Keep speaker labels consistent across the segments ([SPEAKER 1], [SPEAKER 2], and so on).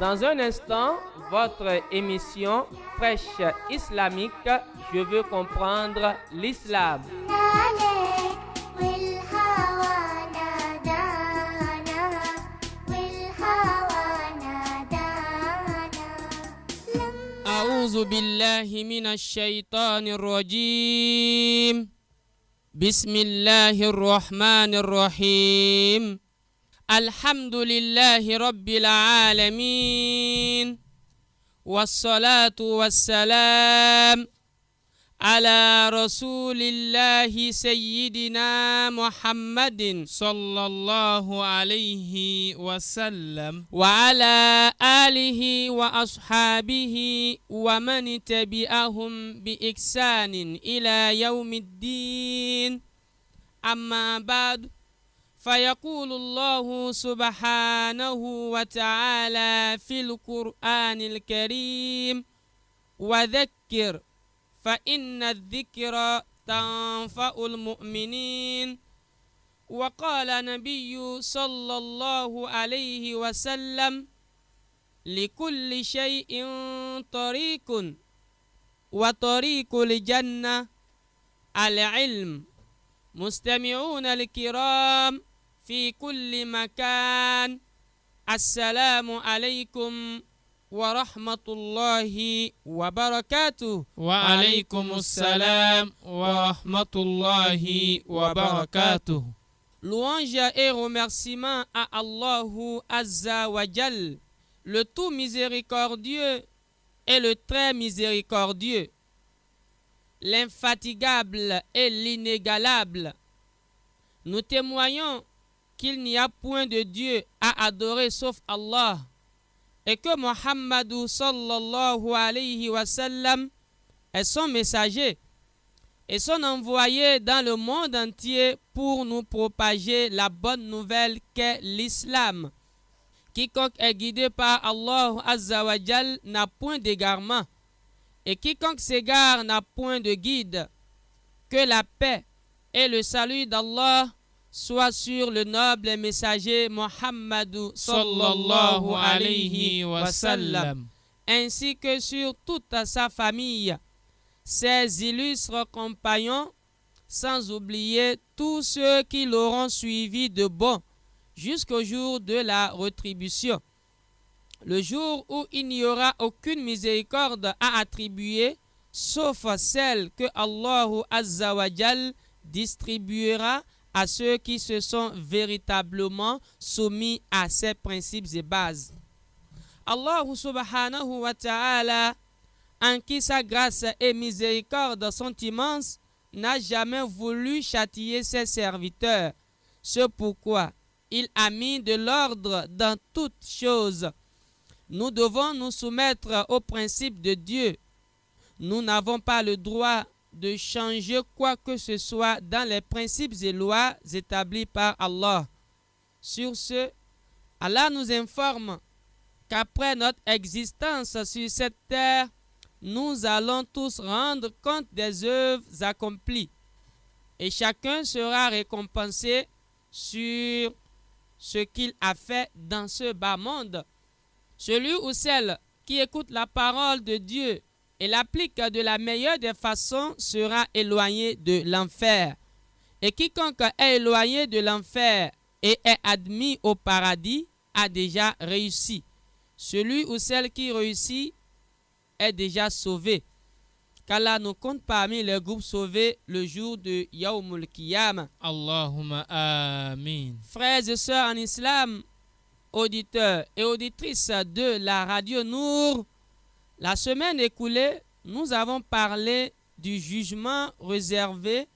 [SPEAKER 1] Dans un instant, votre émission Prêche islamique, je veux comprendre l'islam.
[SPEAKER 2] أعوذ بالله من الشيطان الرجيم بسم الله الرحمن الرحيم الحمد لله رب العالمين والصلاة والسلام على رسول الله سيدنا محمد صلى الله عليه وسلم وعلى آله وأصحابه ومن تبعهم بإحسان إلى يوم الدين أما بعد فيقول الله سبحانه وتعالى في القرآن الكريم وذكر فإن الذكر تنفع المؤمنين وقال النبي صلى الله عليه وسلم لكل شيء طريق وطريق الجنة العلم. مستمعون الكرام في كل مكان، السلام عليكم ورحمة الله وبركاته.
[SPEAKER 3] وعليكم السلام ورحمة الله وبركاته.
[SPEAKER 2] Louange et remerciements à Allah Azza wa Jal, le tout miséricordieux et le très miséricordieux, l'infatigable et l'inégalable. Nous témoignons qu'il n'y a point de Dieu à adorer sauf Allah, et que Muhammad sallallahu alayhi wa sallam est son messager et son envoyé dans le monde entier pour nous propager la bonne nouvelle qu'est l'islam. Quiconque est guidé par Allah Azza wa Jal n'a point d'égarement, et quiconque s'égare n'a point de guide. Que la paix et le salut d'Allah soit sur le noble messager Muhammad sallallahu alayhi wa sallam, ainsi que sur toute sa famille, ses illustres compagnons, sans oublier tous ceux qui l'auront suivi de bon jusqu'au jour de la rétribution, le jour où il n'y aura aucune miséricorde à attribuer sauf celle que Allah Azza wa Jal distribuera à ceux qui se sont véritablement soumis à ses principes et bases. Allah subhanahu wa ta'ala, en qui sa grâce et miséricorde sont immenses, n'a jamais voulu châtier ses serviteurs. C'est pourquoi il a mis de l'ordre dans toutes choses. Nous devons nous soumettre aux principes de Dieu. Nous n'avons pas le droit de changer quoi que ce soit dans les principes et lois établis par Allah. Sur ce, Allah nous informe qu'après notre existence sur cette terre, nous allons tous rendre compte des œuvres accomplies, et chacun sera récompensé sur ce qu'il a fait dans ce bas monde. Celui ou celle qui écoute la parole de Dieu et l'applique de la meilleure des façons sera éloigné de l'enfer. Et quiconque est éloigné de l'enfer et est admis au paradis a déjà réussi. Celui ou celle qui réussit est déjà sauvé. Qu'Allah nous compte parmi les groupes sauvés le jour de Yawmul Qiyamah.
[SPEAKER 3] Allahumma amin.
[SPEAKER 2] Frères et sœurs en islam, auditeurs et auditrices de la radio Nour, la semaine écoulée, nous avons parlé du jugement réservé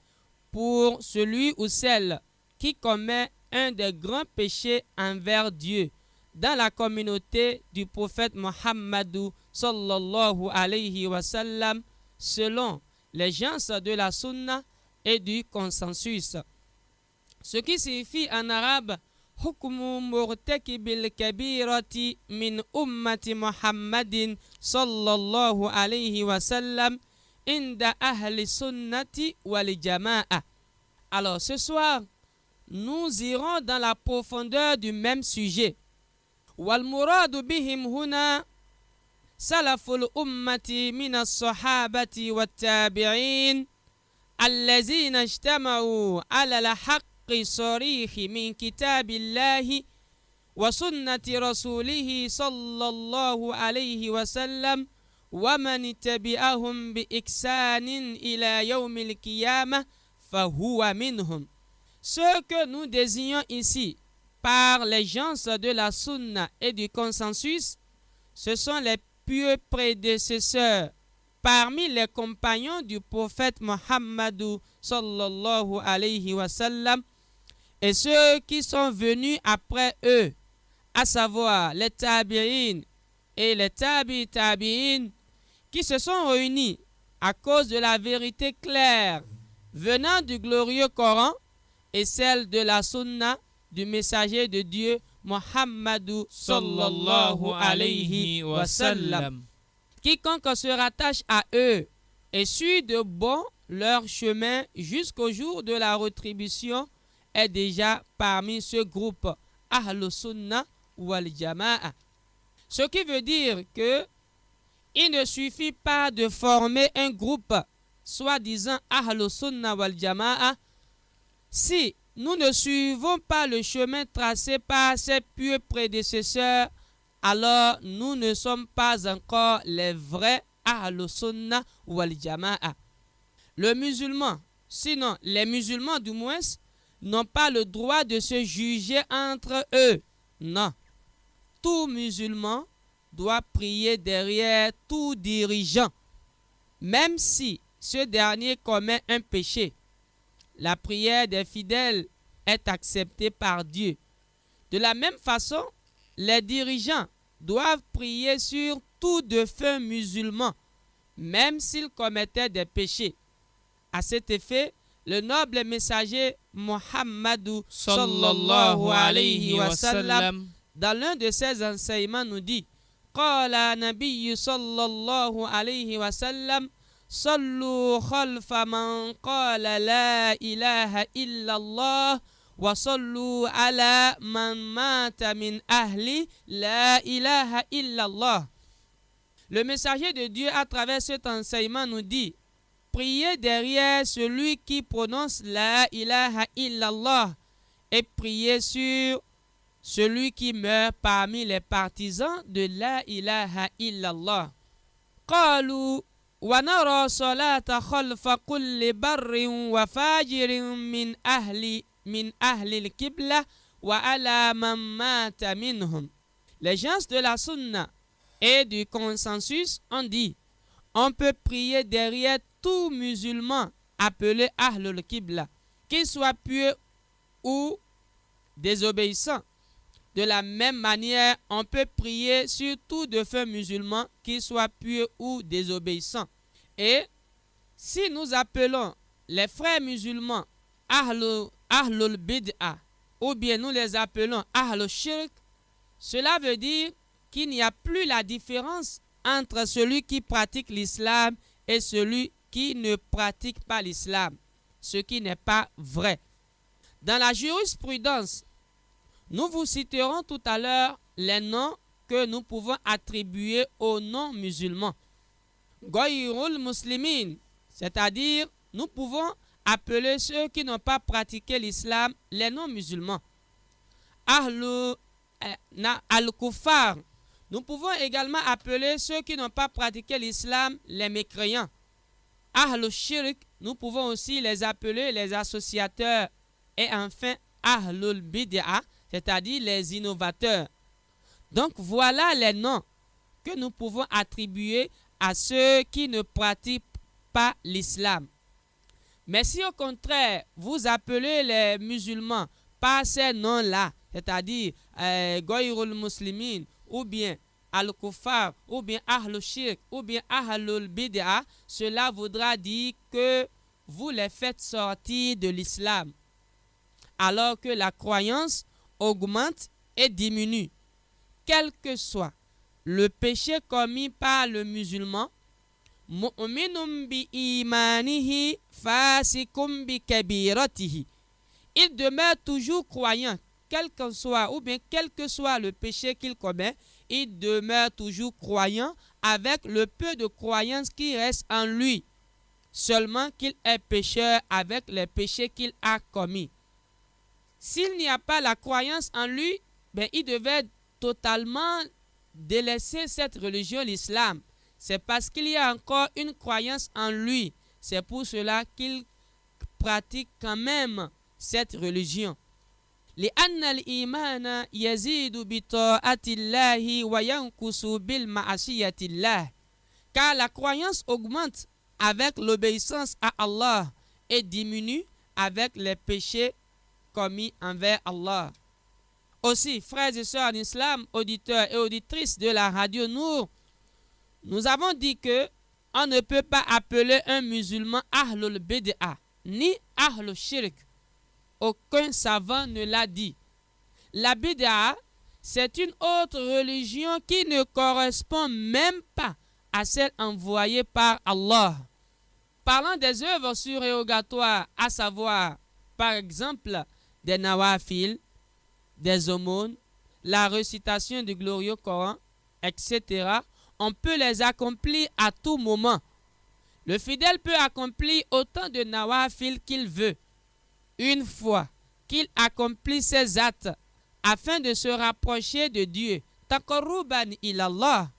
[SPEAKER 2] pour celui ou celle qui commet un des grands péchés envers Dieu dans la communauté du prophète Muhammad sallallahu alayhi wa sallam, selon les gens de la sunna et du consensus. Ce qui signifie en arabe حكم مرتكب الكبيرة من أمة محمد صلى الله عليه وسلم عند أهل السنة والجماعة. Alors ce soir, nous irons dans la profondeur du même sujet. والمراد بهم هنا سلف الأمة من الصحابة والتابعين الذين اجتمعوا على الحق الصريح من كتاب الله وسنة رسوله صلى الله عليه وسلم ومن تبعهم بإحسان إلى يوم القيامة فهو منهم. Ce que nous désignons ici par les gens de la sunna et du consensus, ce sont les pieux prédécesseurs parmi les compagnons du prophète Muhammad sallallahu alayhi wa sallam et ceux qui sont venus après eux, à savoir les tabi'in et les tabi'in qui se sont réunis à cause de la vérité claire venant du glorieux Coran et celle de la sunna du messager de Dieu Muhammad sallallahu alayhi wa sallam. Quiconque se rattache à eux et suit de bon leur chemin jusqu'au jour de la rétribution est déjà parmi ce groupe Ahlus Sunnah wal Jama'a. Ce qui veut dire que il ne suffit pas de former un groupe soi-disant Ahlus Sunnah wal Jama'a si nous ne suivons pas le chemin tracé par ses pieux prédécesseurs, alors nous ne sommes pas encore les vrais Ahlus Sunnah wal Jama'a. Le musulman, sinon les musulmans du moins, n'ont pas le droit de se juger entre eux. Non. Tout musulman doit prier derrière tout dirigeant, même si ce dernier commet un péché. La prière des fidèles est acceptée par Dieu. De la même façon, les dirigeants doivent prier sur tout défunt musulman, même s'ils commettaient des péchés. À cet effet, le noble messager Muhammad sallallahu alayhi wa sallam, dans l'un de ses enseignements, nous dit: Qala Nabiyyu sallallahu alayhi wa sallam, Sallu khalfa man qala la ilaha illallah wa sallu ala man mata min ahli la ilaha illallah. Le messager de Dieu, à travers cet enseignement, nous dit: priez derrière celui qui prononce la ilaha illallah et priez sur celui qui meurt parmi les partisans de la ilaha illallah. Qalu wa nara salata khalfa kulli barrin wa fajirin min ahli al-qibla wa ala man mata minhum. Les gens de la sunna et du consensus ont dit: on peut prier derrière tout musulman appelé Ahlul Qibla, qu'il soit pieux ou désobéissant. De la même manière, on peut prier sur tout défunt musulman, qu'il soit pieux ou désobéissant. Et si nous appelons les frères musulmans Ahlul Bid'a, ou bien nous les appelons Ahlul Shirk, cela veut dire qu'il n'y a plus la différence entre celui qui pratique l'islam et celui qui ne pratique pas l'islam, ce qui n'est pas vrai. Dans la jurisprudence, nous vous citerons tout à l'heure les noms que nous pouvons attribuer aux non-musulmans. Ghayrul Muslimin, c'est-à-dire nous pouvons appeler ceux qui n'ont pas pratiqué l'islam les non-musulmans. Al-Kuffar, nous pouvons également appeler ceux qui n'ont pas pratiqué l'islam les mécréants. Ahlul Shirk, nous pouvons aussi les appeler les associateurs. Et enfin, Ahlul Bid'a, c'est-à-dire les innovateurs. Donc voilà les noms que nous pouvons attribuer à ceux qui ne pratiquent pas l'islam. Mais si au contraire, vous appelez les musulmans par ces noms-là, c'est-à-dire Ghayrul Muslimin, ou bien Al-Kuffar, ou bien Ahlul Shirk, ou bien Ahlul Bid'a, cela voudra dire que vous les faites sortir de l'islam, alors que la croyance augmente et diminue. Quel que soit le péché commis par le musulman, mu'minun bi imanihi fasikum bi kabiratihi, il demeure toujours croyant, quel que soit le péché qu'il commet, il demeure toujours croyant avec le peu de croyance qui reste en lui, seulement qu'il est pécheur avec les péchés qu'il a commis. S'il n'y a pas la croyance en lui, il devait totalement délaisser cette religion, l'islam. C'est parce qu'il y a encore une croyance en lui. C'est pour cela qu'il pratique quand même cette religion. لأن الإيمان يزيد بطاعة الله وينقص بالمعصية الله. Car la croyance augmente avec l'obéissance à Allah et diminue avec les péchés commis envers Allah. Aussi, frères et sœurs en islam, auditeurs et auditrices de la radio Nour, nous avons dit que on ne peut pas appeler un musulman Ahlul Bid'a ni Ahlul Shirk. Aucun savant ne l'a dit. La Bid'a, c'est une autre religion qui ne correspond même pas à celle envoyée par Allah. Parlant des œuvres surérogatoires, à savoir, par exemple, des nawafil, des aumônes, la récitation du glorieux Coran, etc., on peut les accomplir à tout moment. Le fidèle peut accomplir autant de nawafil qu'il veut. Une fois qu'il accomplit ces actes afin de se rapprocher de Dieu, taqarruban ilallah,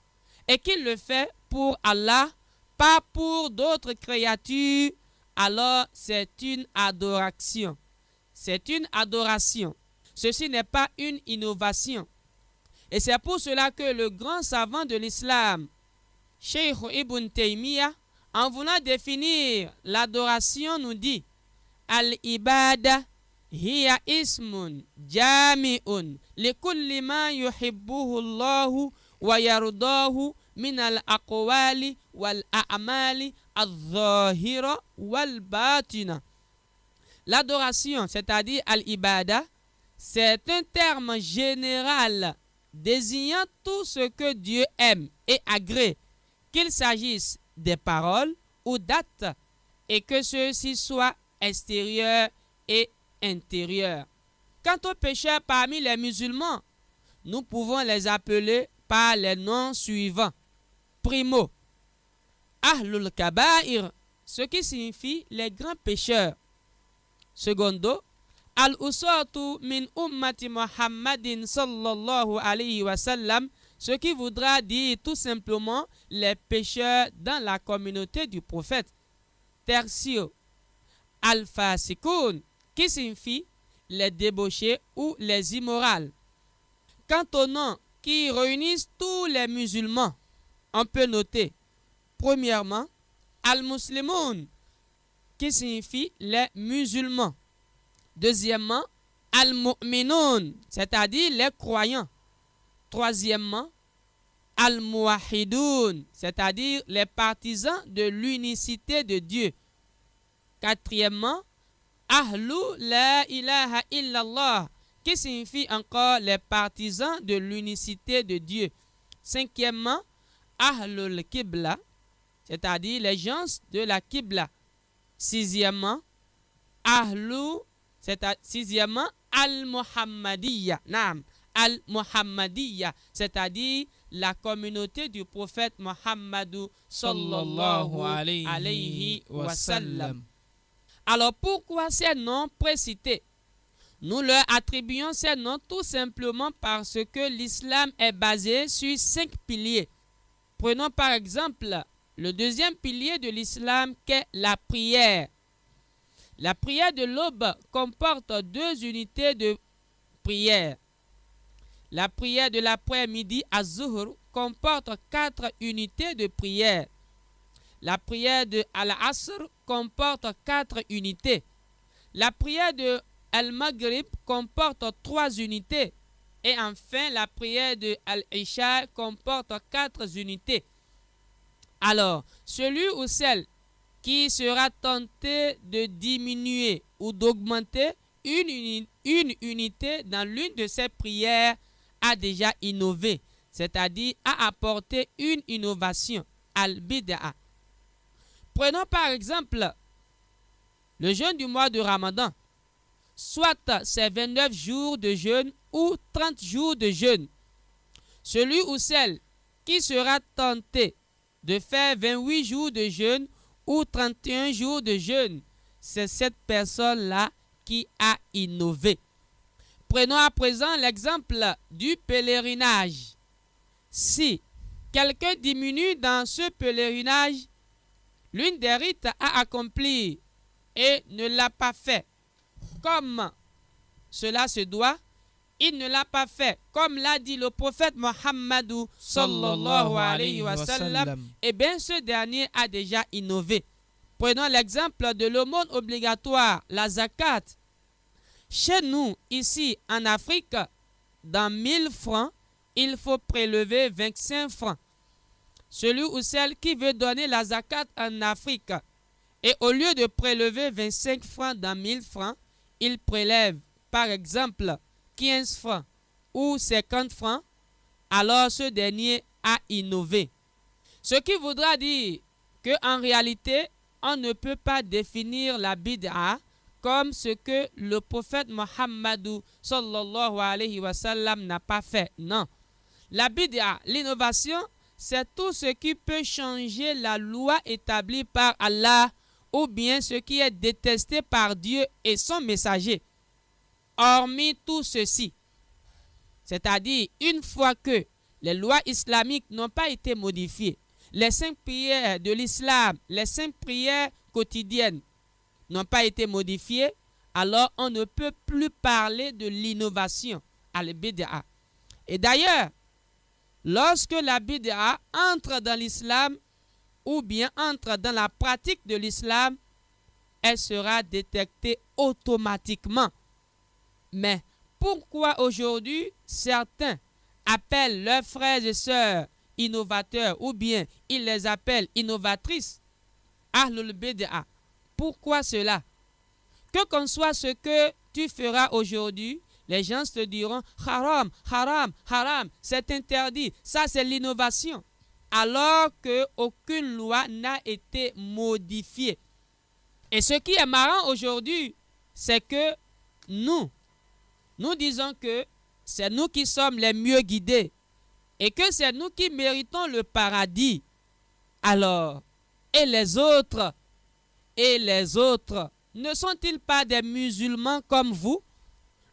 [SPEAKER 2] et qu'il le fait pour Allah, pas pour d'autres créatures, alors c'est une adoration. C'est une adoration. Ceci n'est pas une innovation. Et c'est pour cela que le grand savant de l'islam, Cheikh Ibn Taymiyyah, en voulant définir l'adoration, nous dit Al-ibada hiya ismun jami'un likulli ma yuhibbuhu Allahu wa yardahu min al-aqwali wal-a'mali al-zahira wal-batina. L'adoration, c'est-à-dire al-ibada, c'est un terme général désignant tout ce que Dieu aime et agrée, qu'il s'agisse des paroles ou d'actes, et que ceux-ci soient extérieurs et intérieurs. Quant aux pécheurs parmi les musulmans, nous pouvons les appeler par les noms suivants. Primo, Ahlul Kaba'ir, ce qui signifie les grands pécheurs. Secondo, Al-Usatu min ummati Muhammadin sallallahu alayhi wa sallam, ce qui voudra dire tout simplement les pécheurs dans la communauté du prophète. Tertio, Al-Fasikoun, qui signifie les débauchés ou les immorales. Quant aux noms qui réunissent tous les musulmans, on peut noter, premièrement, Al-Muslimoun, qui signifie les musulmans. Deuxièmement, Al-Mu'minoun, c'est-à-dire les croyants. Troisièmement, Al-Muwahidoun, c'est-à-dire les partisans de l'unicité de Dieu. Quatrièmement, Ahlu la ilaha illallah, qui signifie encore les partisans de l'unicité de Dieu. Cinquièmement, Ahlul Qibla, c'est-à-dire les gens de la Qibla. Sixièmement, sixièmement, Al-Muhammadiyya, Al-Muhammadiyya, c'est-à-dire la communauté du prophète Muhammadou sallallahu alayhi wa sallam. Alors pourquoi ces noms précités? Nous leur attribuons ces noms tout simplement parce que l'islam est basé sur 5 piliers. Prenons par exemple le deuxième pilier de l'islam qu'est la prière. La prière de l'aube comporte 2 unités de prière. La prière de l'après-midi à Zuhr comporte 4 unités de prière. La prière de Al-Asr comporte 4 unités. La prière de Al-Maghrib comporte 3 unités. Et enfin, la prière de Al-Isha comporte 4 unités. Alors, celui ou celle qui sera tenté de diminuer ou d'augmenter une unité dans l'une de ces prières a déjà innové, c'est-à-dire a apporté une innovation, al-bid'a. Prenons par exemple le jeûne du mois de Ramadan. soit c'est 29 jours de jeûne ou 30 jours de jeûne. Celui ou celle qui sera tenté de faire 28 jours de jeûne ou 31 jours de jeûne, c'est cette personne-là qui a innové. Prenons à présent l'exemple du pèlerinage. Si quelqu'un diminue dans ce pèlerinage l'une des rites à accomplir et ne l'a pas fait comme cela se doit, il ne l'a pas fait comme l'a dit le prophète Mohammed sallallahu alayhi wa sallam, et bien ce dernier a déjà innové. Prenons l'exemple de l'aumône obligatoire, la zakat. Chez nous, ici en Afrique, dans 1000 francs, il faut prélever 25 francs. Celui ou celle qui veut donner la zakat en Afrique, et au lieu de prélever 25 francs dans 1000 francs, il prélève par exemple 15 francs ou 50 francs, alors ce dernier a innové. Ce qui voudra dire qu'en réalité, on ne peut pas définir la bid'a comme ce que le prophète Mohammed sallallahu alayhi wa sallam n'a pas fait. Non. La bid'a, l'innovation, c'est tout ce qui peut changer la loi établie par Allah ou bien ce qui est détesté par Dieu et son messager. Hormis tout ceci, c'est-à-dire une fois que les lois islamiques n'ont pas été modifiées, les 5 prières de l'islam, les 5 prières quotidiennes n'ont pas été modifiées, alors on ne peut plus parler de l'innovation, al-bid'a. Et d'ailleurs, lorsque la bid'a entre dans l'islam ou bien entre dans la pratique de l'islam, elle sera détectée automatiquement. Mais pourquoi aujourd'hui certains appellent leurs frères et sœurs innovateurs ou bien ils les appellent innovatrices? Ahlul bid'a. Pourquoi cela? Que qu'on soit ce que tu feras aujourd'hui, les gens te diront haram, haram, haram, c'est interdit, ça c'est l'innovation. Alors qu'aucune loi n'a été modifiée. Et ce qui est marrant aujourd'hui, c'est que nous disons que c'est nous qui sommes les mieux guidés et que c'est nous qui méritons le paradis. Alors, et les autres, ne sont-ils pas des musulmans comme vous?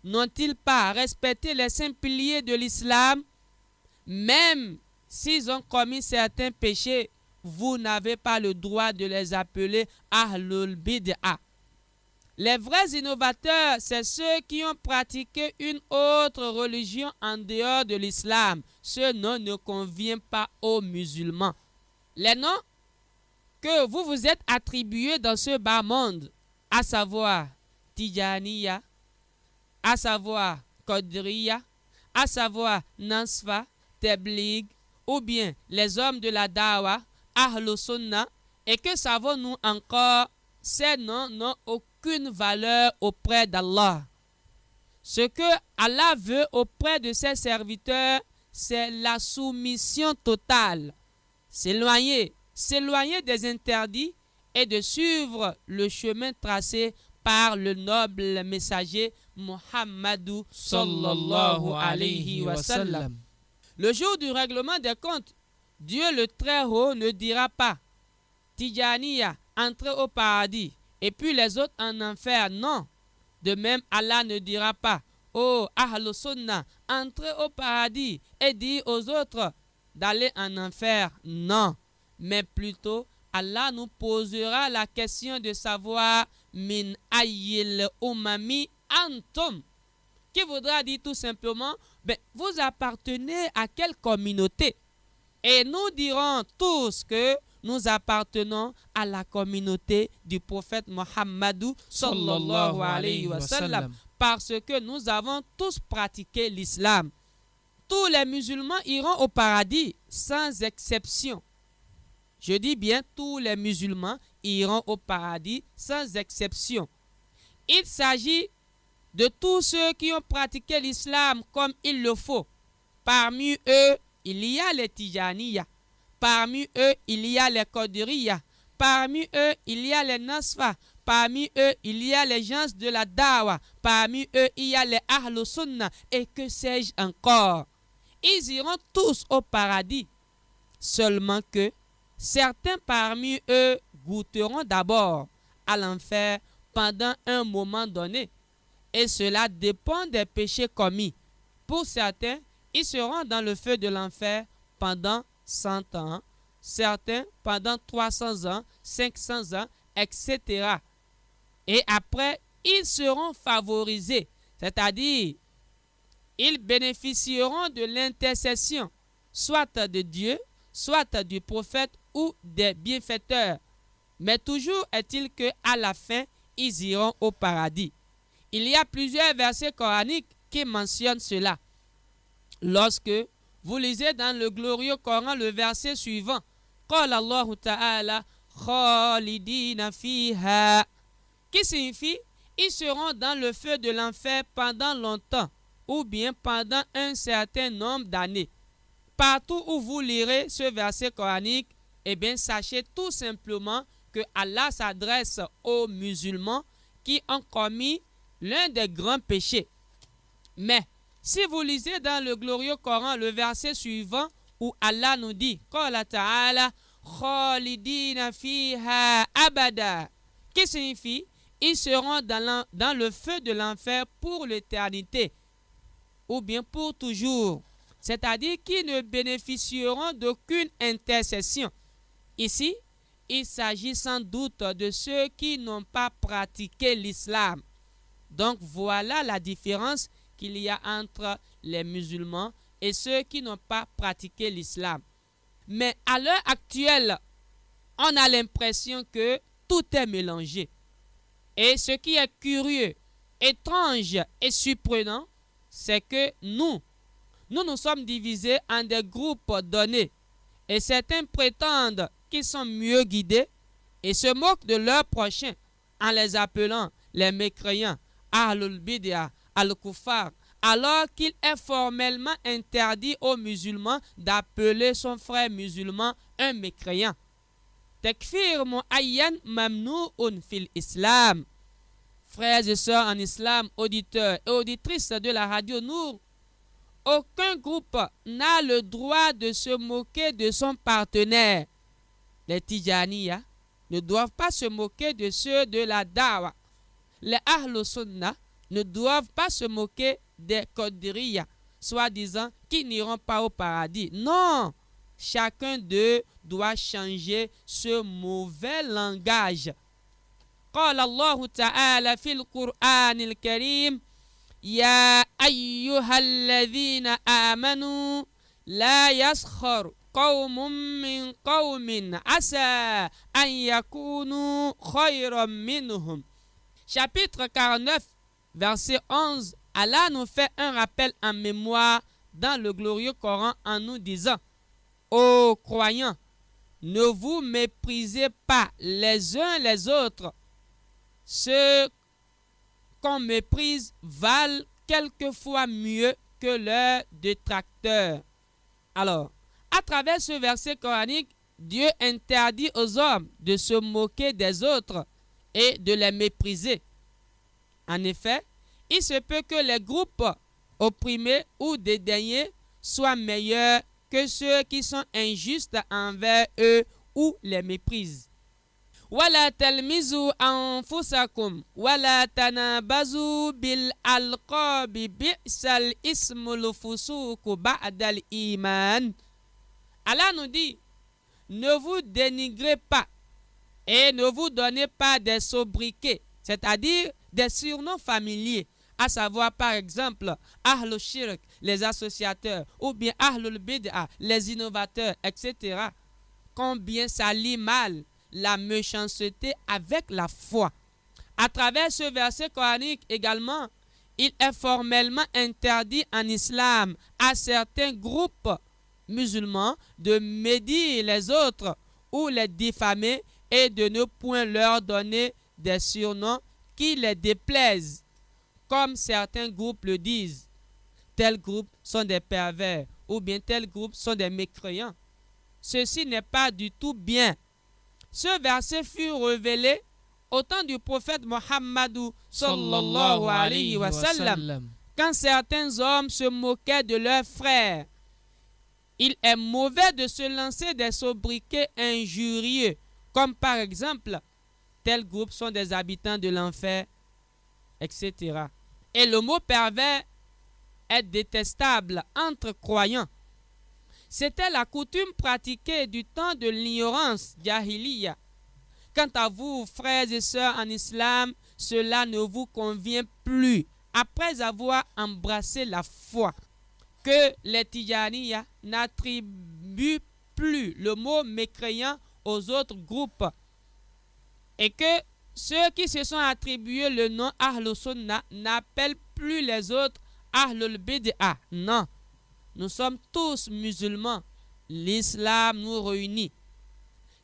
[SPEAKER 2] N'ont-ils pas respecté les 5 piliers de l'islam? Même s'ils ont commis certains péchés, vous n'avez pas le droit de les appeler Ahlul Bid'a. Les vrais innovateurs, c'est ceux qui ont pratiqué une autre religion en dehors de l'islam. Ce nom ne convient pas aux musulmans. Les noms que vous vous êtes attribués dans ce bas monde, à savoir Tijaniya, à savoir Qadriya, à savoir Nasfa, Tabligh, ou bien les hommes de la Dawa, Ahlus Sunnah, et que savons-nous encore? Ces noms n'ont aucune valeur auprès d'Allah. Ce que Allah veut auprès de ses serviteurs, c'est la soumission totale. S'éloigner des interdits et de suivre le chemin tracé par le noble messager Muhammad sallallahu alayhi wa sallam. Le jour du règlement des comptes, Dieu le Très-Haut ne dira pas Tijaniya, entrez au paradis, et puis les autres en enfer. Non. De même, Allah ne dira pas oh Ahlus Sunnah, entrez au paradis et dit aux autres d'aller en enfer. Non. Mais plutôt, Allah nous posera la question de savoir min ayyil umami antum, qui voudra dire tout simplement vous appartenez à quelle communauté? Et nous dirons tous que nous appartenons à la communauté du prophète Mohammed sallallahu alayhi wa sallam, parce que nous avons tous pratiqué l'islam. Tous les musulmans iront au paradis sans exception. Je dis bien tous les musulmans iront au paradis sans exception. Il s'agit de tous ceux qui ont pratiqué l'islam comme il le faut. Parmi eux, il y a les Tijaniya. Parmi eux, il y a les Qadiriya. Parmi eux, il y a les Nasfa. parmi eux, il y a les gens de la Dawa, parmi eux, il y a les Ahlus Sunnah, et que sais-je encore. Ils iront tous au paradis, seulement que certains parmi eux goûteront d'abord à l'enfer pendant un moment donné, et cela dépend des péchés commis. Pour certains, ils seront dans le feu de l'enfer pendant 100 ans, certains pendant 300 ans, 500 ans, etc. Et après, ils seront favorisés, c'est-à-dire, ils bénéficieront de l'intercession, soit de Dieu, soit du prophète ou des bienfaiteurs. Mais toujours est-il qu'à la fin, ils iront au paradis. Il y a plusieurs versets coraniques qui mentionnent cela. Lorsque vous lisez dans le glorieux Coran le verset suivant, Qala Allahu Ta'ala Khalidina fiha, qui signifie ils seront dans le feu de l'enfer pendant longtemps ou bien pendant un certain nombre d'années. Partout où vous lirez ce verset coranique, eh bien sachez tout simplement que Allah s'adresse aux musulmans qui ont commis l'un des grands péchés. Mais si vous lisez dans le glorieux Coran le verset suivant où Allah nous dit Qala Ta'ala Khalidina fiha abada, qui signifie ils seront dans le feu de l'enfer pour l'éternité ou bien pour toujours, c'est-à-dire qu'ils ne bénéficieront d'aucune intercession. Ici, il s'agit sans doute de ceux qui n'ont pas pratiqué l'islam. Donc voilà la différence qu'il y a entre les musulmans et ceux qui n'ont pas pratiqué l'islam. Mais à l'heure actuelle, on a l'impression que tout est mélangé. Et ce qui est curieux, étrange et surprenant, c'est que nous sommes divisés en des groupes donnés. Et certains prétendent qu'ils sont mieux guidés et se moquent de leurs prochains en les appelant les mécréants, Ahlul Bid'a, Al-Kuffar, alors qu'il est formellement interdit aux musulmans d'appeler son frère musulman un mécréant. Takfir mu'ayyan mamnu'un fil islam. Frères et sœurs en islam, auditeurs et auditrices de la radio Nour, aucun groupe n'a le droit de se moquer de son partenaire. Les Tijaniya ne doivent pas se moquer de ceux de la Dawa. Les Ahlus Sunnah ne doivent pas se moquer des Qadiriya, soi-disant qui n'iront pas au paradis. Non! Chacun d'eux doit changer ce mauvais langage. قال الله تعالى في القرآن الكريم يا أيها الذين آمنوا لا يسخر قوم من قوم عسى أن يكونوا خيرا منهم. Chapitre 49, verset 11, Allah nous fait un rappel en mémoire dans le glorieux Coran en nous disant: Ô croyants, ne vous méprisez pas les uns les autres. Ceux qu'on méprise valent quelquefois mieux que leurs détracteurs. Alors, à travers ce verset coranique, Dieu interdit aux hommes de se moquer des autres et de les mépriser. En effet, il se peut que les groupes opprimés ou dédaignés soient meilleurs que ceux qui sont injustes envers eux ou les méprisent. ولا تلمزوا أنفسكم ولا تنابزوا بالألقاب بئس الاسم الفسوق بعد الإيمان. Allah nous dit: ne vous dénigrez pas et ne vous donnez pas des sobriquets, c'est-à-dire des surnoms familiers, à savoir par exemple Ahlul Shirk, les associateurs, ou bien Ahlul Bid'a, les innovateurs, etc. Combien ça lie mal la méchanceté avec la foi. À travers ce verset coranique également, il est formellement interdit en islam à certains groupes musulmans de médire les autres ou les diffamer et de ne point leur donner des surnoms qui les déplaisent, comme certains groupes le disent. Tels groupes sont des pervers ou bien tels groupes sont des mécréants. Ceci n'est pas du tout bien. Ce verset fut révélé au temps du prophète Mohammed sallallahu alayhi wa sallam, quand certains hommes se moquaient de leurs frères, il est mauvais de se lancer des sobriquets injurieux, comme par exemple, tels groupes sont des habitants de l'enfer, etc. Et le mot pervers est détestable entre croyants. C'était la coutume pratiquée du temps de l'ignorance jahiliya. Quant à vous, frères et sœurs en islam, cela ne vous convient plus après avoir embrassé la foi, que les Tijaniya n'attribuent plus le mot mécréant aux autres groupes et que ceux qui se sont attribués le nom Ahlul Sunnah n'appellent plus les autres Ahlul Bid'ah. Non, nous sommes tous musulmans. L'islam nous réunit.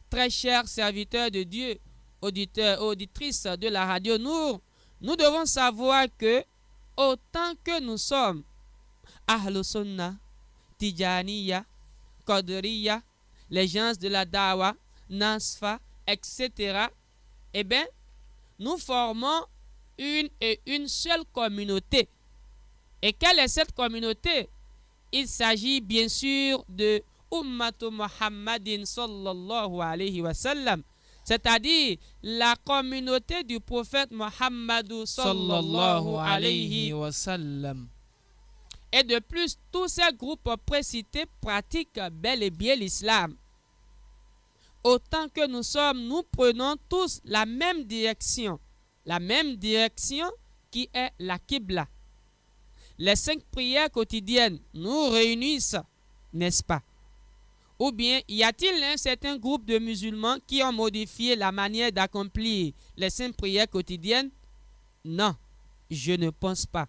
[SPEAKER 2] Très chers serviteurs de Dieu, auditeurs et auditrices de la radio Nour, nous devons savoir que autant que nous sommes Ahlul Sunnah, Tijaniya, Qadriya, les gens de la Dawa, Nasfa, etc., eh bien, nous formons une seule communauté. Et quelle est cette communauté? Il s'agit bien sûr de Ummatu Muhammadin sallallahu alayhi wa sallam, c'est-à-dire la communauté du prophète Muhammad sallallahu alayhi wa sallam. Et de plus, tous ces groupes précités pratiquent bel et bien l'islam. Autant que nous sommes, nous prenons tous la même direction qui est la Qibla. Les 5 prières quotidiennes nous réunissent, n'est-ce pas? Ou bien y a-t-il un certain groupe de musulmans qui ont modifié la manière d'accomplir les 5 prières quotidiennes? Non, je ne pense pas.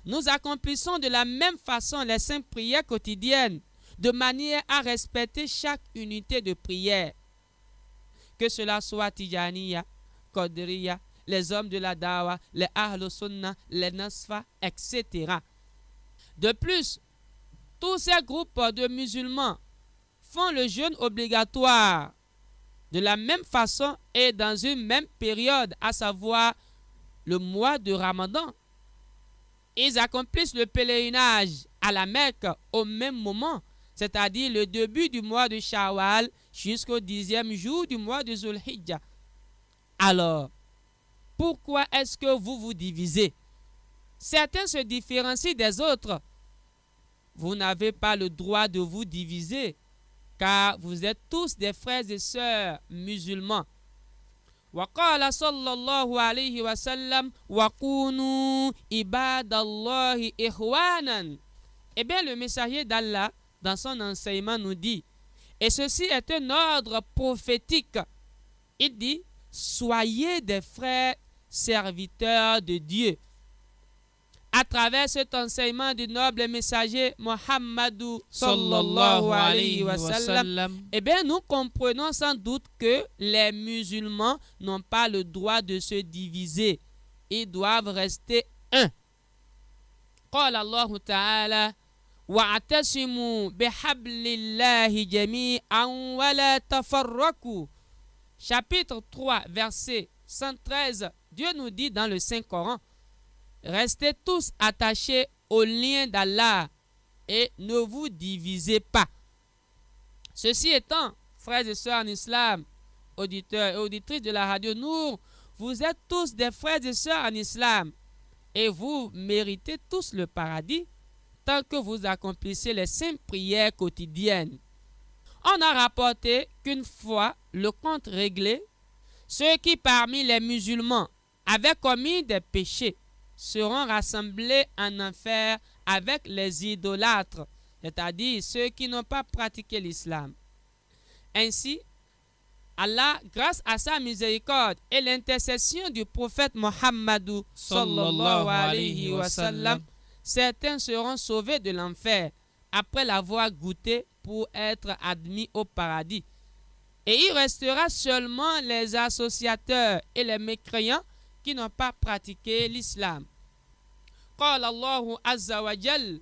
[SPEAKER 2] Nous accomplissons de la même façon les 5 prières quotidiennes, de manière à respecter chaque unité de prière. Que cela soit Tijaniya, Qadriya, les hommes de la Dawa, les Ahlul Sunnah, les Nasfa, etc. De plus, tous ces groupes de musulmans font le jeûne obligatoire de la même façon et dans une même période, à savoir le mois de Ramadan. Ils accomplissent le pèlerinage à la Mecque au même moment, c'est-à-dire le début du mois de Shawwal jusqu'au 10e jour du mois de Zulhijjah. Alors, pourquoi est-ce que vous vous divisez? Certains se différencient des autres. Vous n'avez pas le droit de vous diviser, car vous êtes tous des frères et sœurs musulmans. وقال صلى الله عليه وسلم وكونوا عباد الله إخوانا. Eh bien, le messager d'Allah, dans son enseignement, nous dit, et ceci est un ordre prophétique, il dit, soyez des frères serviteurs de Dieu. À travers cet enseignement du noble messager Muhammadu sallallahu alayhi wa sallam, eh bien, nous comprenons sans doute que les musulmans n'ont pas le droit de se diviser. Ils doivent rester un. قال الله تعالى واعتصموا بحبل الله جميعا ولا تفرقوا. Chapitre 3, verset 113, Dieu nous dit dans le Saint-Coran, restez tous attachés au lien d'Allah et ne vous divisez pas. Ceci étant, frères et sœurs en islam, auditeurs et auditrices de la radio Nour, vous êtes tous des frères et sœurs en islam et vous méritez tous le paradis tant que vous accomplissez les 5 prières quotidiennes. On a rapporté qu'une fois le compte réglé, ceux qui parmi les musulmans avaient commis des péchés seront rassemblés en enfer avec les idolâtres, c'est-à-dire ceux qui n'ont pas pratiqué l'islam. Ainsi, Allah, grâce à sa miséricorde et l'intercession du prophète Muhammad sallallahu alayhi wa sallam, certains seront sauvés de l'enfer après l'avoir goûté pour être admis au paradis. Et il restera seulement les associateurs et les mécréants qui n'ont pas pratiqué l'islam. قال الله عز وجل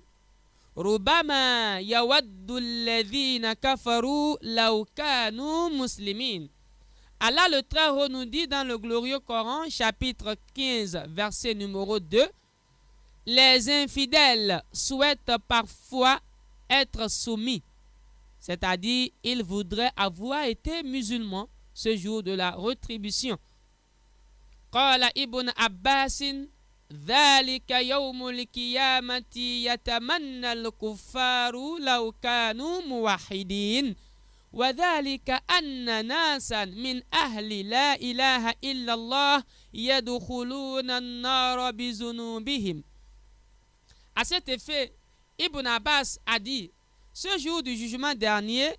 [SPEAKER 2] ربما يود الذين كفروا لو كانوا مسلمين. Allah le Très-Haut nous dit dans le glorieux Coran, chapitre 15, verset numéro 2, les infidèles souhaitent parfois être soumis, c'est-à-dire ils voudraient avoir été musulmans ce jour de la rétribution. Qala Ibn Abbas ذلك يوم القيامة يتمنى الكفار لو كانوا موحدين وذلك أن ناسا من أهل لا إله إلا الله يدخلون النار بذنوبهم. À cet effet, Ibn Abbas a dit, ce jour du jugement dernier,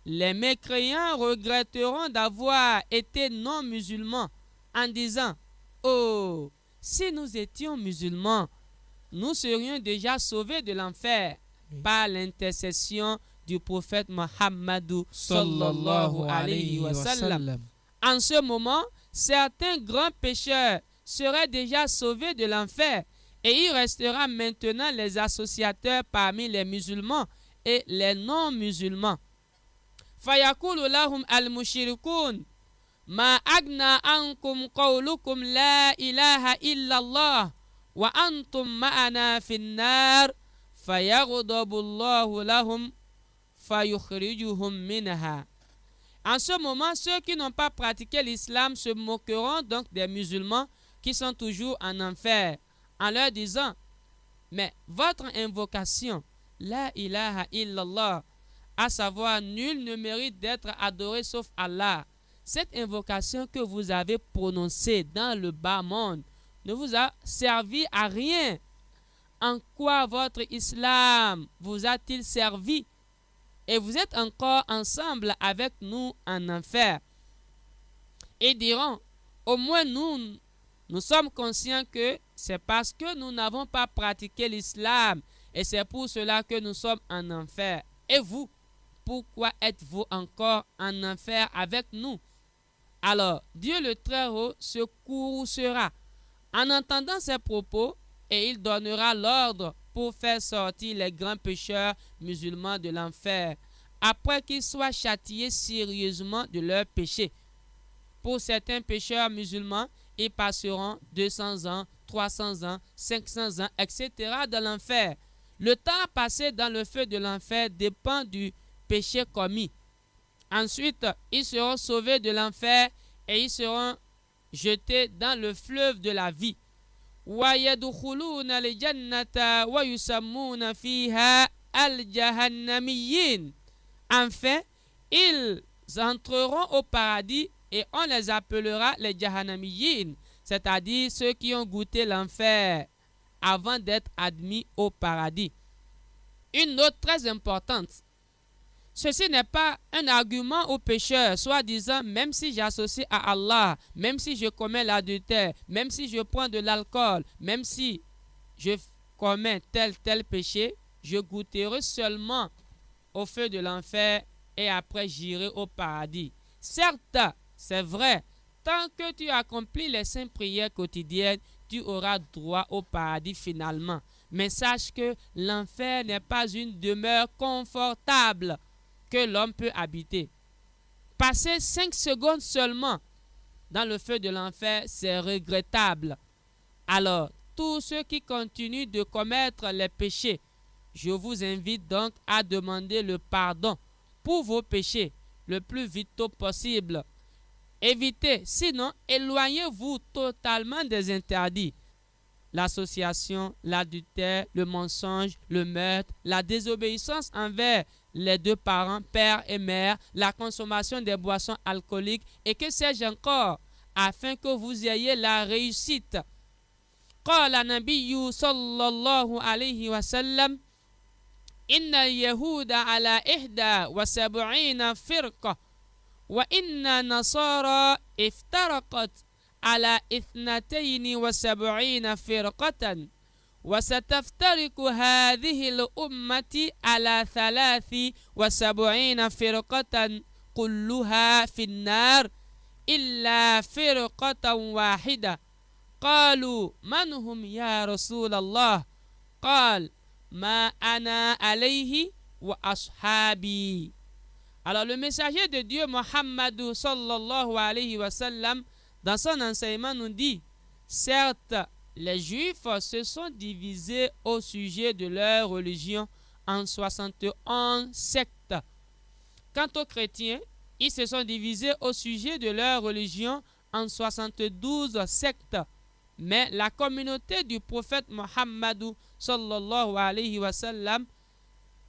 [SPEAKER 2] les mécréants regretteront d'avoir été non musulmans en disant, oh, si nous étions musulmans, nous serions déjà sauvés de l'enfer par l'intercession du prophète Muhammad sallallahu alayhi wa sallam. En ce moment, certains grands pécheurs seraient déjà sauvés de l'enfer et il restera maintenant les associateurs parmi les musulmans et les non-musulmans. Fayakulu lahum al-mushrikun ma agna ankum qawlukum la ilaha illallah wa antum ma'ana finnar fayaghdabu Allahu lahum fayukhrijuhum minha. En ce moment, ceux qui n'ont pas pratiqué l'islam se moqueront donc des musulmans qui sont toujours en enfer en leur disant, mais votre invocation la ilaha illallah, à savoir nul ne mérite d'être adoré sauf Allah, cette invocation que vous avez prononcée dans le bas monde ne vous a servi à rien. En quoi votre islam vous a-t-il servi? Et vous êtes encore ensemble avec nous en enfer. Et diront, au moins nous sommes conscients que c'est parce que nous n'avons pas pratiqué l'islam et c'est pour cela que nous sommes en enfer. Et vous, pourquoi êtes-vous encore en enfer avec nous? Alors, Dieu le Très-Haut se courroucera en entendant ces propos et il donnera l'ordre pour faire sortir les grands pécheurs musulmans de l'enfer, après qu'ils soient châtiés sérieusement de leurs péchés. Pour certains pécheurs musulmans, ils passeront 200 ans, 300 ans, 500 ans, etc. dans l'enfer. Le temps passé dans le feu de l'enfer dépend du péché commis. Ensuite, ils seront sauvés de l'enfer et ils seront jetés dans le fleuve de la vie. وَيَدْخُلُونَ الْجَنَّةَ وَيُسَمُّونَ فِيهَا الْجَهَنَّمِيِّينَ. Enfin, ils entreront au paradis et on les appellera les Jahannamiyin, c'est-à-dire ceux qui ont goûté l'enfer avant d'être admis au paradis. Une note très importante. Ceci n'est pas un argument aux pécheurs, soi-disant, même si j'associe à Allah, même si je commets l'adultère, même si je prends de l'alcool, même si je commets tel péché, je goûterai seulement au feu de l'enfer et après j'irai au paradis. Certes, c'est vrai, tant que tu accomplis les 5 prières quotidiennes, tu auras droit au paradis finalement. Mais sache que l'enfer n'est pas une demeure confortable que l'homme peut habiter. Passer 5 secondes seulement dans le feu de l'enfer, c'est regrettable. Alors, tous ceux qui continuent de commettre les péchés, je vous invite donc à demander le pardon pour vos péchés le plus vite possible. Évitez, sinon éloignez-vous totalement des interdits. L'association, l'adultère, le mensonge, le meurtre, la désobéissance envers les 2 parents, père et mère, la consommation des boissons alcooliques et que sais-je encore, afin que vous ayez la réussite. Qala nabiyyu sallallahu alayhi wa sallam, inna yahuda ala ihda wa sab'ina firqa wa inna nasara iftaraqat على 72 فرقة وستفترق هذه الأمة على 73 فرقة كلها في النار إلا فرقة واحدة قالوا من هم يا رسول الله قال ما أنا عليه وأصحابي Alors le messager de Dieu Muhammad sallallahu alayhi wa sallam, dans son enseignement nous dit, certes, les Juifs se sont divisés au sujet de leur religion en 71 sectes. Quant aux chrétiens, ils se sont divisés au sujet de leur religion en 72 sectes. Mais la communauté du prophète Muhammad sallallahu alayhi wa sallam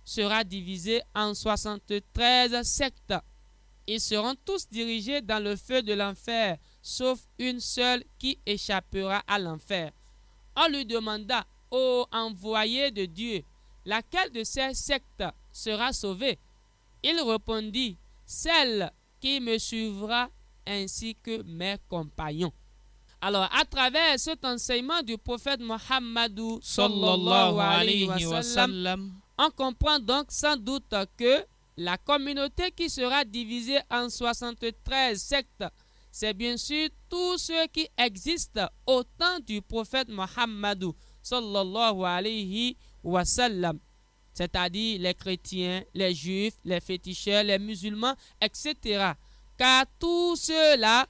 [SPEAKER 2] sera divisée en 73 sectes. Ils seront tous dirigés dans le feu de l'enfer, sauf une seule qui échappera à l'enfer. On lui demanda, ô envoyé de Dieu, laquelle de ces sectes sera sauvée? Il répondit, celle qui me suivra ainsi que mes compagnons. Alors, à travers cet enseignement du prophète Muhammad sallallahu alayhi wa sallam, on comprend donc sans doute que la communauté qui sera divisée en 73 sectes, c'est bien sûr tous ceux qui existent au temps du prophète Muhammad sallallahu alayhi wa sallam, c'est-à-dire les chrétiens, les juifs, les féticheurs, les musulmans, etc. Car tous ceux-là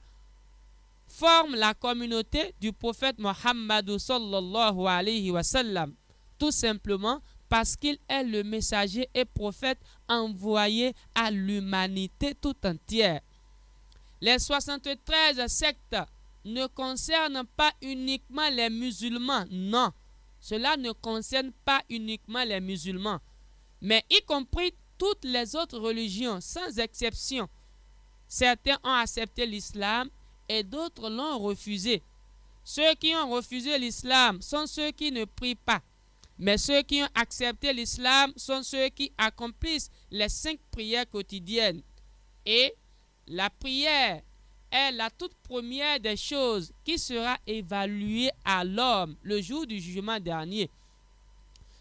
[SPEAKER 2] forment la communauté du prophète Muhammad sallallahu alayhi wa sallam, tout simplement parce qu'il est le messager et prophète envoyé à l'humanité tout entière. Les 73 sectes ne concernent pas uniquement les musulmans, non. Cela ne concerne pas uniquement les musulmans, mais y compris toutes les autres religions, sans exception. Certains ont accepté l'islam et d'autres l'ont refusé. Ceux qui ont refusé l'islam sont ceux qui ne prient pas. Mais ceux qui ont accepté l'islam sont ceux qui accomplissent les 5 prières quotidiennes. Et la prière est la toute première des choses qui sera évaluée à l'homme le jour du jugement dernier.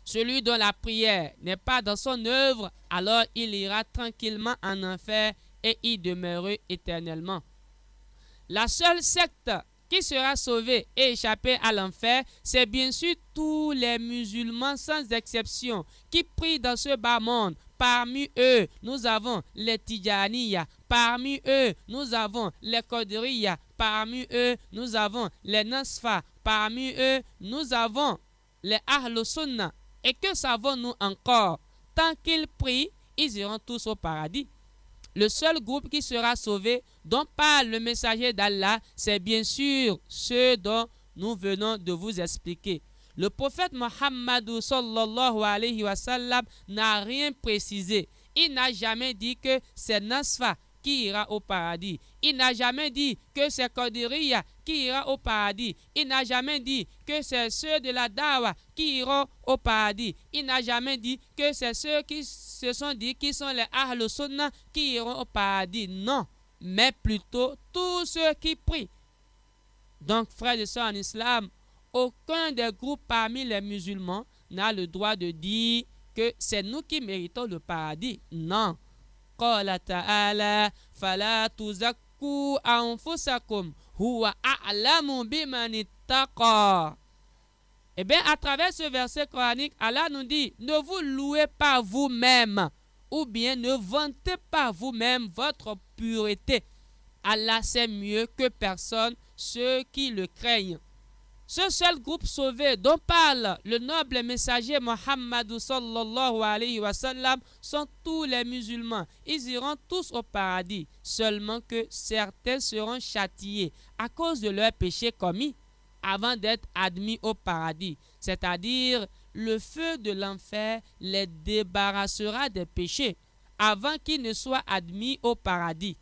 [SPEAKER 2] Celui dont la prière n'est pas dans son œuvre, alors il ira tranquillement en enfer et y demeurer éternellement. La seule secte qui sera sauvée et échappée à l'enfer, c'est bien sûr tous les musulmans sans exception qui prient dans ce bas monde. Parmi eux, nous avons les Tidjaniya. Parmi eux, nous avons les Qadiriya. Parmi eux, nous avons les Nasfa. Parmi eux, nous avons les Ahlus Sunnah. Et que savons-nous encore? Tant qu'ils prient, ils iront tous au paradis. Le seul groupe qui sera sauvé, dont parle le messager d'Allah, c'est bien sûr ceux dont nous venons de vous expliquer. Le prophète Muhammad sallallahu alayhi wa sallam n'a rien précisé. Il n'a jamais dit que c'est Nasfa qui ira au paradis. Il n'a jamais dit que c'est Qadiriya qui ira au paradis. Il n'a jamais dit que c'est ceux de la Dawa qui iront au paradis. Il n'a jamais dit que c'est ceux qui se sont dit qui sont les Ahlus Sunnah qui iront au paradis. Non, mais plutôt tous ceux qui prient. Donc, frères et sœurs en islam, aucun des groupes parmi les musulmans n'a le droit de dire que c'est nous qui méritons le paradis. Non. Qala ta'ala fala tuzakku anfusakum huwa a'lamu biman ittaqa. Eh bien, à travers ce verset coranique, Allah nous dit, ne vous louez pas vous-même, ou bien ne vantez pas vous-même votre pureté. Allah sait mieux que personne ceux qui le craignent. Ce seul groupe sauvé dont parle le noble messager Muhammad sallallahu alayhi wa sallam sont tous les musulmans. Ils iront tous au paradis, seulement que certains seront châtiés à cause de leurs péchés commis avant d'être admis au paradis. C'est-à-dire, le feu de l'enfer les débarrassera des péchés avant qu'ils ne soient admis au paradis.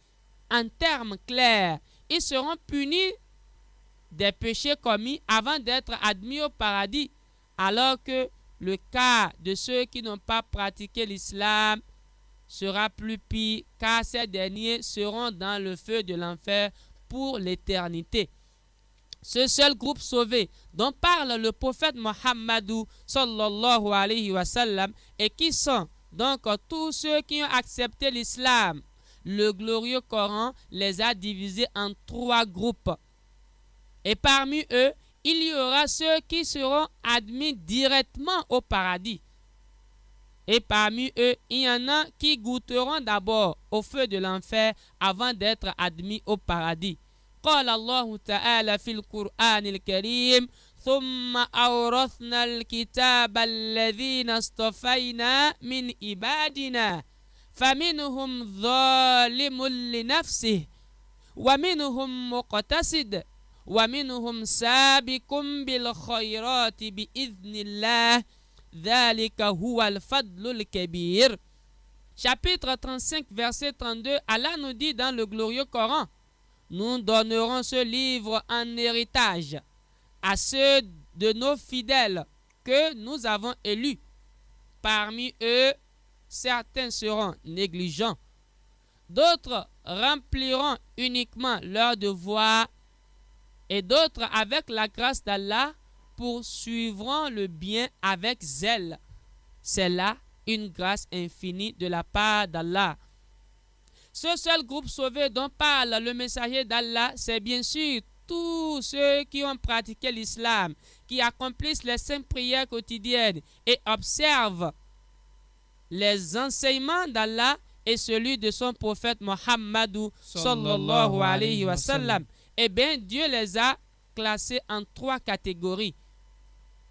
[SPEAKER 2] En termes clairs, ils seront punis des péchés commis avant d'être admis au paradis, alors que le cas de ceux qui n'ont pas pratiqué l'islam sera plus pire, car ces derniers seront dans le feu de l'enfer pour l'éternité. Ce seul groupe sauvé dont parle le prophète Muhammad sallallahu alayhi wa sallam, et qui sont donc tous ceux qui ont accepté l'islam, le glorieux Coran les a divisés en 3 groupes. Et parmi eux, il y aura ceux qui seront admis directement au paradis. Et parmi eux, il y en a qui goûteront d'abord au feu de l'enfer avant d'être admis au paradis. قال الله تعالى في القرآن الكريم ثم أورثنا الكتاب الذين اصطفينا من عبادنا فمنهم ظالم لنفسه ومنهم مقتصد ومنهم سابق بالخيرات بإذن الله ذلك هو الفضل الكبير. Chapitre 35, verset 32, Allah nous dit dans le glorieux Coran: nous donnerons ce livre en héritage à ceux de nos fidèles que nous avons élus. Parmi eux, certains seront négligents, d'autres rempliront uniquement leurs devoirs et d'autres, avec la grâce d'Allah, poursuivront le bien avec zèle. C'est là une grâce infinie de la part d'Allah. Ce seul groupe sauvé dont parle le messager d'Allah, c'est bien sûr tous ceux qui ont pratiqué l'islam, qui accomplissent les 5 prières quotidiennes et observent les enseignements d'Allah et celui de son prophète Muhammadou sallallahu alayhi wa sallam. Eh bien, Dieu les a classés en 3 catégories.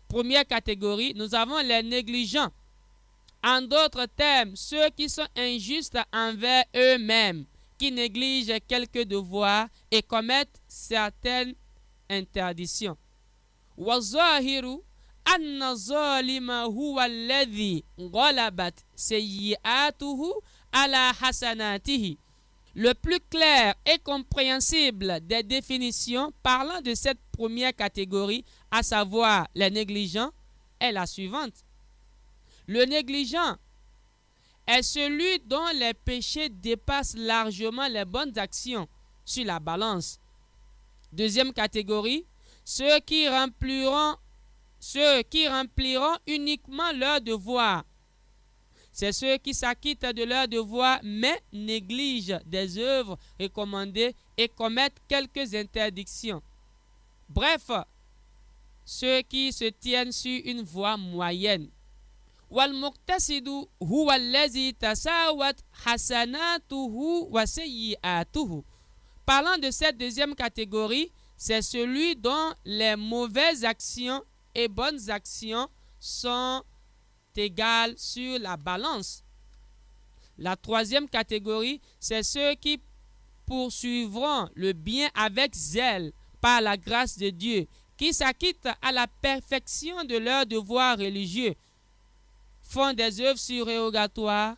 [SPEAKER 2] Première catégorie, nous avons les négligents. En d'autres termes, ceux qui sont injustes envers eux-mêmes, qui négligent quelques devoirs et commettent certaines interdictions. وَالظَّاهِرُ أَنَّ الظَّالِمَ هُوَ الَّذِي غَلَبَتْ سَيِّئَاتُهُ عَلَى حَسَنَاتِهِ. Le plus clair et compréhensible des définitions parlant de cette première catégorie, à savoir les négligents, est la suivante. Le négligent est celui dont les péchés dépassent largement les bonnes actions sur la balance. Deuxième catégorie, ceux qui rempliront uniquement leurs devoirs. C'est ceux qui s'acquittent de leurs devoirs mais négligent des œuvres recommandées et commettent quelques interdictions. Bref, ceux qui se tiennent sur une voie moyenne. وَالْمُقْتَسِدُ هُوَ الَّذِي تَسَاوَتْ حَسَنَاتُهُ وَسَيِّئَاتُهُ. Parlant de cette deuxième catégorie, c'est celui dont les mauvaises actions et bonnes actions sont égales sur la balance. La troisième catégorie, c'est ceux qui poursuivront le bien avec zèle par la grâce de Dieu, qui s'acquittent à la perfection de leurs devoirs religieux, font des œuvres surérogatoires,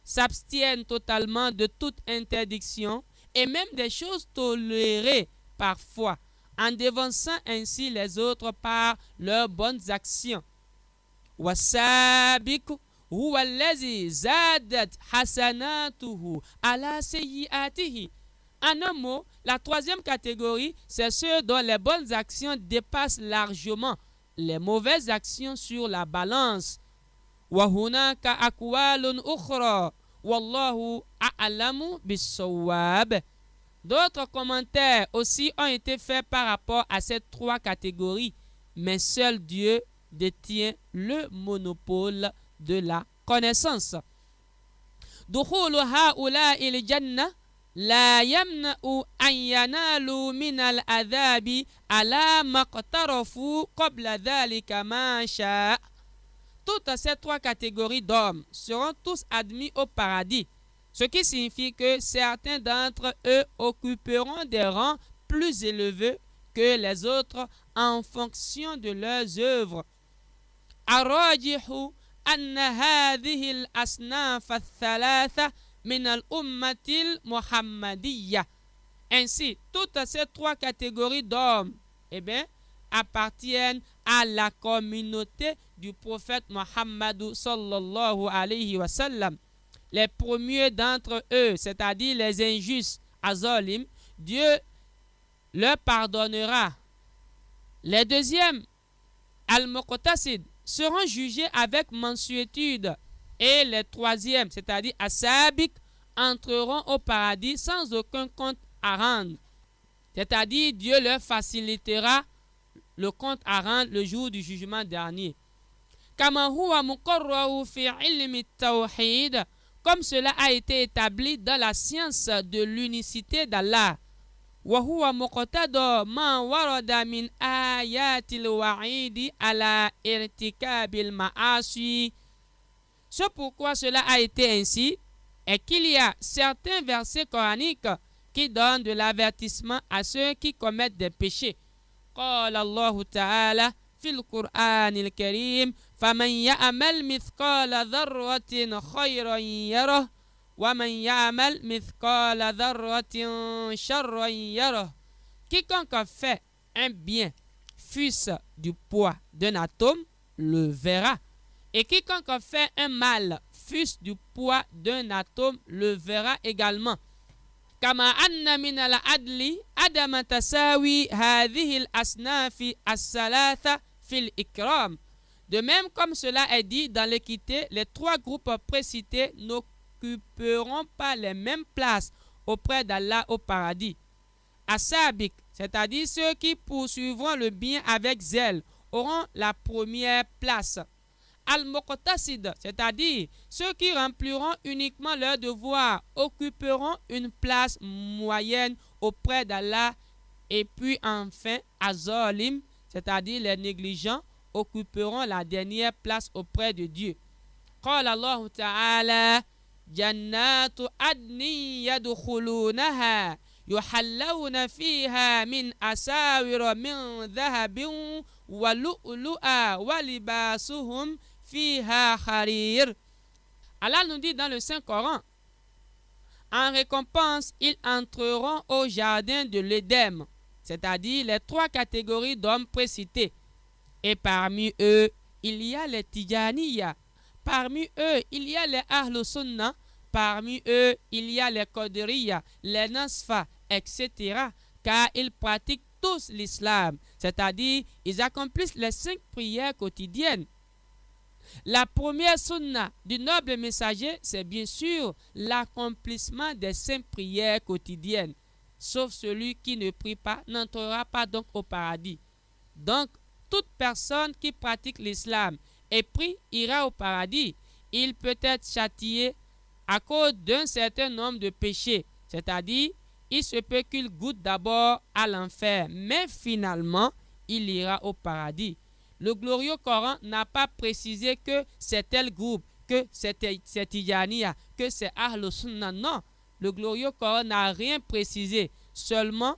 [SPEAKER 2] s'abstiennent totalement de toute interdiction et même des choses tolérées parfois, en devançant ainsi les autres par leurs bonnes actions. وَالسَّابِقُ هُوَ الَّذِي زَادَتْ حَسَنَاتُهُ عَلَى سَيِّئَاتِهِ. En un mot, la troisième catégorie, c'est ceux dont les bonnes actions dépassent largement les mauvaises actions sur la balance. وَهُنَاكَ أَقْوَالٌ أُخْرَى وَاللَّهُ أَعْلَمُ بِالصَّوَابِ. D'autres commentaires aussi ont été faits par rapport à ces 3 catégories, mais seul Dieu détient le monopole de la connaissance. دخول هؤلاء الجنة لا يمنع أن ينالوا من العذاب على ما اقترفوا قبل ذلك ما شاء. Toutes ces 3 catégories d'hommes seront tous admis au paradis, ce qui signifie que certains d'entre eux occuperont des rangs plus élevés que les autres en fonction de leurs œuvres. الراجح أن هذه الأصناف الثلاثة من الأمة المحمدية. Ainsi, toutes ces 3 catégories d'hommes appartiennent à la communauté du prophète Muhammadou sallallahu alayhi wa sallam. Les premiers d'entre eux, c'est-à-dire les injustes, azolim, Dieu leur pardonnera. Les deuxièmes, al-muqtasid, seront jugés avec mansuétude. Et les troisièmes, c'est-à-dire as-sabiq, entreront au paradis sans aucun compte à rendre. C'est-à-dire Dieu leur facilitera le compte à rendre le jour du jugement dernier. Kama huwa muqarraru fi ilmi tawhid, comme cela a été établi dans la science de l'unicité d'Allah. Wa huwa muqtada ma warada min ayatil wa'idi ala irtikabil ma'asi. Ce pourquoi cela a été ainsi est qu'il y a certains versets coraniques qui donnent de l'avertissement à ceux qui commettent des péchés. Qala Allahu ta'ala fil Qur'anil Karim faman ya'mal mithqala dharratin khayran yarah wa man ya'mal mithqala dharratin sharran yarah. Quiconque fait un bien, fût-ce du poids d'un atome, le verra. Et quiconque fait un mal, fût-ce du poids d'un atome, le verra également. Kama anna min al-adli adama tasawi hadhihi al-asnafi as-salatha fil ikram. De même comme cela est dit dans l'équité, les trois groupes précités n'occuperont pas les mêmes places auprès d'Allah au paradis. Asabik, c'est-à-dire ceux qui poursuivront le bien avec zèle, auront la première place. Al-Muqtasid, c'est-à-dire ceux qui rempliront uniquement leurs devoirs, occuperont une place moyenne auprès d'Allah. Et puis enfin, Az-Zalim, c'est-à-dire les négligents, occuperont la dernière place auprès de Dieu. Qala Allah Ta'ala Jannatu adni yadkhulunaha yuhallawna fiha min asawira min dhahabin wa lu'lu'a wa libasuhum fiha harir. Allah nous dit dans le Saint-Coran, en récompense, ils entreront au jardin de l'Éden, c'est-à-dire les trois catégories d'hommes précités. Et parmi eux, il y a les Tijaniya. Parmi eux, il y a les Ahlus Sunnah. Parmi eux, il y a les Qadiriya, les Nasfa, etc. Car ils pratiquent tous l'islam, c'est-à-dire ils accomplissent les 5 prières quotidiennes. La première sunna du noble messager, c'est bien sûr l'accomplissement des 5 prières quotidiennes. Sauf celui qui ne prie pas n'entrera pas donc au paradis. Donc, toute personne qui pratique l'islam et prie ira au paradis. Il peut être châtié à cause d'un certain nombre de péchés, c'est-à-dire il se peut qu'il goûte d'abord à l'enfer, mais finalement il ira au paradis. Le glorieux Coran n'a pas précisé que c'est tel groupe, que c'est Tijaniya, que c'est Ahlus Sunnah. Non, le glorieux Coran n'a rien précisé. Seulement,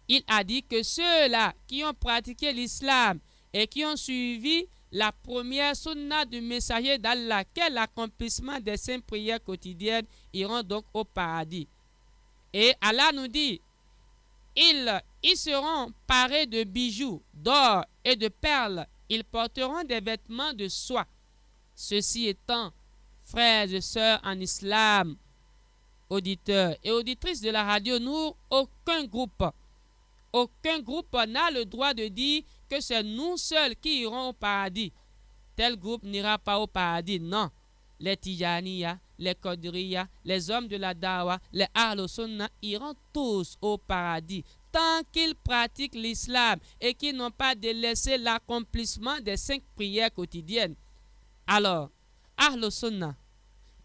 [SPEAKER 2] il a dit que ceux-là qui ont pratiqué l'islam et qui ont suivi la première sunna du messager d'Allah, qu'est l'accomplissement des 5 prières quotidiennes, iront donc au paradis. Et Allah nous dit, ils seront parés de bijoux, d'or et de perles. Ils porteront des vêtements de soie. Ceci étant, frères et sœurs en islam, auditeurs et auditrices de la radio Nour, aucun groupe n'a le droit de dire que c'est nous seuls qui irons au paradis. Tel groupe n'ira pas au paradis, non. Les Tijaniya, les Qadiriya, les hommes de la Dawa, les Ahlus Sunnah iront tous au paradis tant qu'ils pratiquent l'islam et qu'ils n'ont pas délaissé l'accomplissement des 5 prières quotidiennes. Alors, Ahlus Sunnah,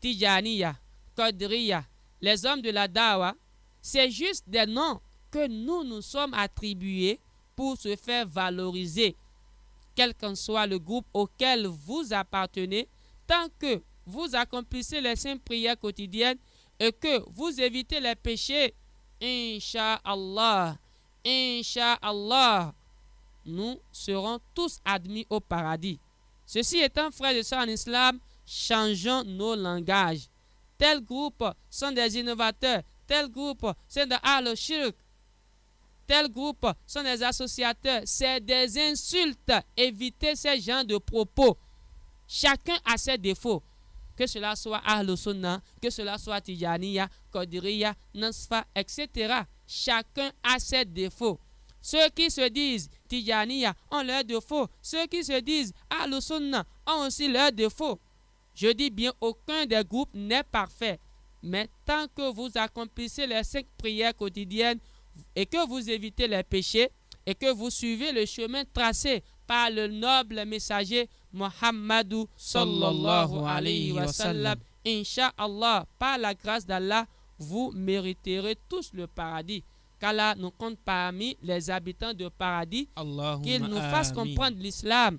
[SPEAKER 2] Tijaniya, Qadiriya, les hommes de la Dawa, c'est juste des noms que nous sommes attribués pour se faire valoriser. Quel qu'en soit le groupe auquel vous appartenez, tant que vous accomplissez les 5 prières quotidiennes et que vous évitez les péchés, Inch'Allah, nous serons tous admis au paradis. Ceci étant, frères et sœurs en islam, changeons nos langages. Tel groupe sont des innovateurs, tel groupe sont des Ahl-Shirk, tel groupe sont des associateurs. C'est des insultes. Évitez ces genres de propos. Chacun a ses défauts. Que cela soit Ahlus Sunnah, que cela soit Tijaniya, Qadiriya, Nasfa, etc. Chacun a ses défauts. Ceux qui se disent Tijaniya ont leurs défauts. Ceux qui se disent Ahlus Sunnah ont aussi leurs défauts. Je dis bien, aucun des groupes n'est parfait. Mais tant que vous accomplissez les 5 prières quotidiennes et que vous évitez les péchés et que vous suivez le chemin tracé par le noble messager Muhammadou sallallahu alayhi wa sallam. Inch'Allah, par la grâce d'Allah, vous mériterez tous le paradis. Qu'Allah nous compte parmi les habitants du paradis, qu'il nous fasse comprendre l'islam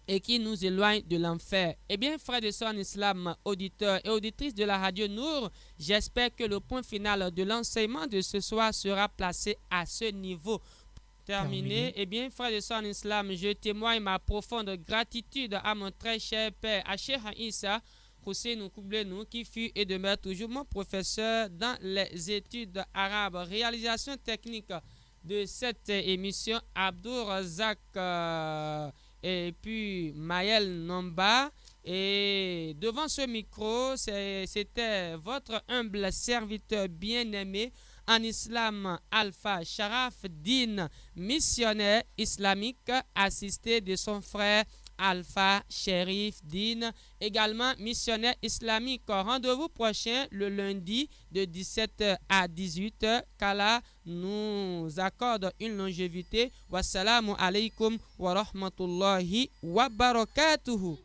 [SPEAKER 2] et qu'il nous éloigne de l'enfer. Eh bien, frères et sœurs en islam, auditeurs et auditrices de la radio Nour, j'espère que le point final de l'enseignement de ce soir sera placé à ce niveau. Terminé. Eh bien, frères et sœurs en islam, je témoigne ma profonde gratitude à mon très cher père, à Cheikh Issa Hussein Koublenou, qui fut et demeure toujours mon professeur dans les études arabes. Réalisation technique de cette émission, Abdou Razak et puis Maël Nomba. Et devant ce micro, c'était votre humble serviteur bien-aimé en islam, Alpha Sharaf Din, missionnaire islamique, assisté de son frère Alpha Sherif Din, également missionnaire islamique. Rendez-vous prochain le lundi de 17h à 18h, qu'Allah nous accorde une longévité. Wassalamu alaikum wa rahmatullahi wa barakatuhu.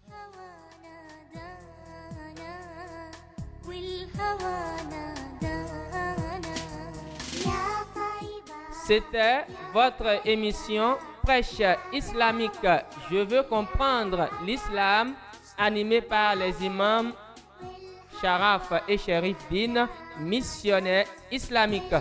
[SPEAKER 1] C'était votre émission Prêche islamique. Je veux comprendre l'islam, animée par les imams Sharaf et Sherif Din, missionnaires islamiques.